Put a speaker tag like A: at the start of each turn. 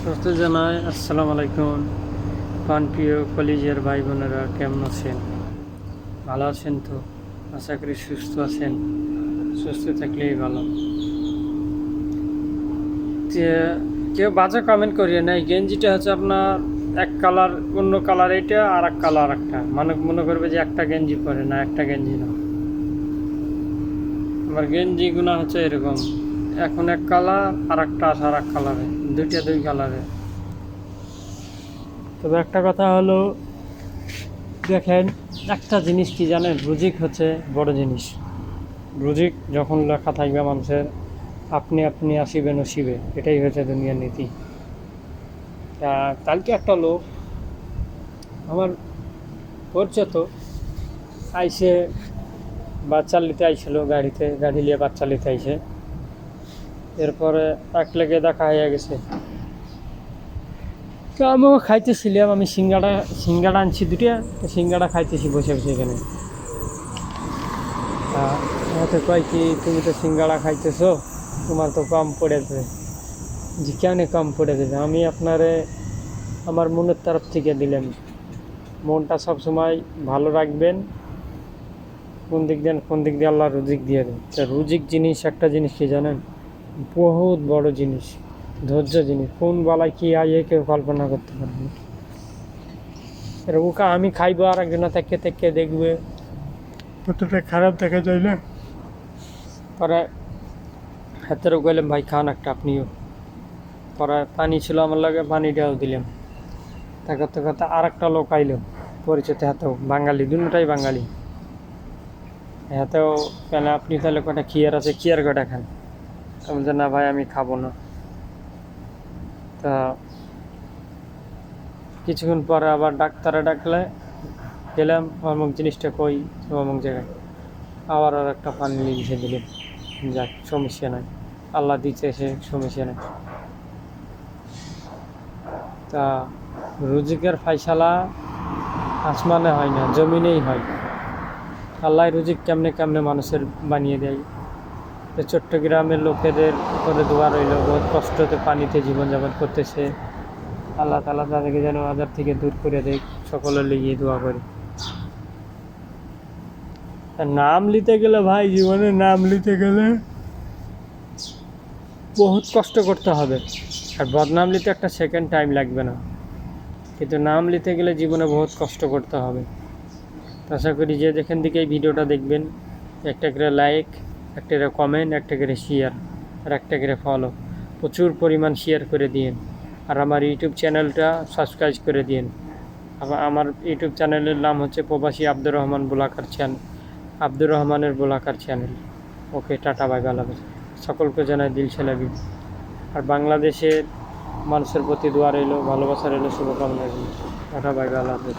A: স্বাস্থ্য জানাই আসসালামু আলাইকুম। প্রিয় কলেজের ভাই বোনেরা কেমন আছেন? ভালো আছেন তো? আশা করি সুস্থ আছেন। সুস্থ থাকলেই ভালো। কেউ বাজে কমেন্ট করিয়ে নাই। গেঞ্জিটা হচ্ছে আপনার এক কালার, অন্য কালার এটা, আর এক কালার একটা। মনে করবে যে একটা গেঞ্জি পরে, না একটা গেঞ্জি না। আমার গেঞ্জিগুলো হচ্ছে এরকম, এখন এক কালার আর একটা আছে আর এক কালারে, দুই কালারে। তবে একটা কথা হলো, দেখেন, একটা জিনিস কি জানেন, রুজিক হচ্ছে বড় জিনিস। রুজিক যখন লেখা থাকবে মানুষের, আপনি আপনি আসিবে নসিবে, এটাই হচ্ছে দুনিয়ার নীতি। কালকে একটা লোক আমার পরিচিত আইসে, বাচ্চা নিতে আইছিল, গাড়ি নিয়ে বাচ্চা নিতে আইসে। এরপরে এক লেগে দেখা হয়ে গেছে। তো আমিও খাইতেছিলাম, আমি সিঙ্গাড়া আনছি দুটা, তো সিঙ্গাড়া খাইতেছি বসে বসে এখানে। আমাকে কয় কি, তুমি তো সিঙ্গাড়া খাইতেছো, তোমার তো কম পড়ে দেবে। যে কেন কম পড়ে দেবে? আমি আপনারে আমার মনের তরফ থেকে দিলাম। মনটা সবসময় ভালো রাখবেন। কোন দিক দিয়ে আল্লাহ রুজিক দিয়ে দেন। তা রুজিক জিনিস, একটা জিনিস কি জানেন, বহুত বড় জিনিস, ধৈর্য জিনিস। কোন বেলায় কি আইয়ে কেউ কল্পনা করতে পারবে না। ওকে আমি খাইবো, আর একজনে থেকে দেখবে, কতটা খারাপ দেখা যায় না? পরে হাতেরও গেলাম, ভাই খান একটা আপনিও। পরে পানি ছিল আমার লাগে, পানিটাও দিলাম। করতে করতে আর একটা লোক আইলো পরিচিত, হাতেও বাঙালি, দুটাই বাঙালি। হাতেও কেন, আপনি তাহলে কটা খিয়ার আছে, খিয়ার কটা খান। আমি বলছি, না ভাই আমি খাবো না। তা কিছুক্ষণ পরে আবার ডাক্তারে ডাকলে গেলাম, অমুক জিনিসটা কই, অমুক জায়গায়। আবার আর একটা পানি লিখে দিলেন। যাক, সমস্যা নাই, আল্লাহ দিচ্ছে, সে সমস্যা নাই। তা রুজিকের ফাইসালা আসমানে হয় না, জমিনেই হয়। আল্লাহ রুজিক কেমনে কেমনে মানুষের বানিয়ে দেয়। তো চট্টগ্রামের লোকেদের উপরে দোয়া রইল, বহুত কষ্টতে পানিতে জীবনযাপন করতেছে। আল্লাহ তাআলা তাদেরকে যেন আযাব থেকে দূর করে দেয়, সকলের লিগে দোয়া করি। নাম নিতে গেলে ভাই, জীবনে নাম নিতে গেলে বহুত কষ্ট করতে হবে। আর বদনাম নিতে একটা সেকেন্ড টাইম লাগবে না, কিন্তু নাম নিতে গেলে জীবনে বহুত কষ্ট করতে হবে। আশা করি যে যেখান থেকে এই ভিডিওটা দেখবেন, একটা করে লাইক, একটা করে কমেন্ট, একটা করে শেয়ার, আর একটা করে ফলো, প্রচুর পরিমাণ শেয়ার করে দিন। আর আমার ইউটিউব চ্যানেলটা সাবস্ক্রাইব করে দিন। আমার ইউটিউব চ্যানেলের নাম হচ্ছে প্রবাসী আব্দুর রহমান ব্লগার চ্যানেল, আব্দুর রহমানের blogger channel. Okay, tata, bye, ভালো হবে। সকলকে জানাই দিল সেলাবি। আর বাংলাদেশের মানুষের প্রতি দোয়া রইল, ভালোবাসা রইল, শুভকামনা রইল। টাটা, বাই, ভালো হবে।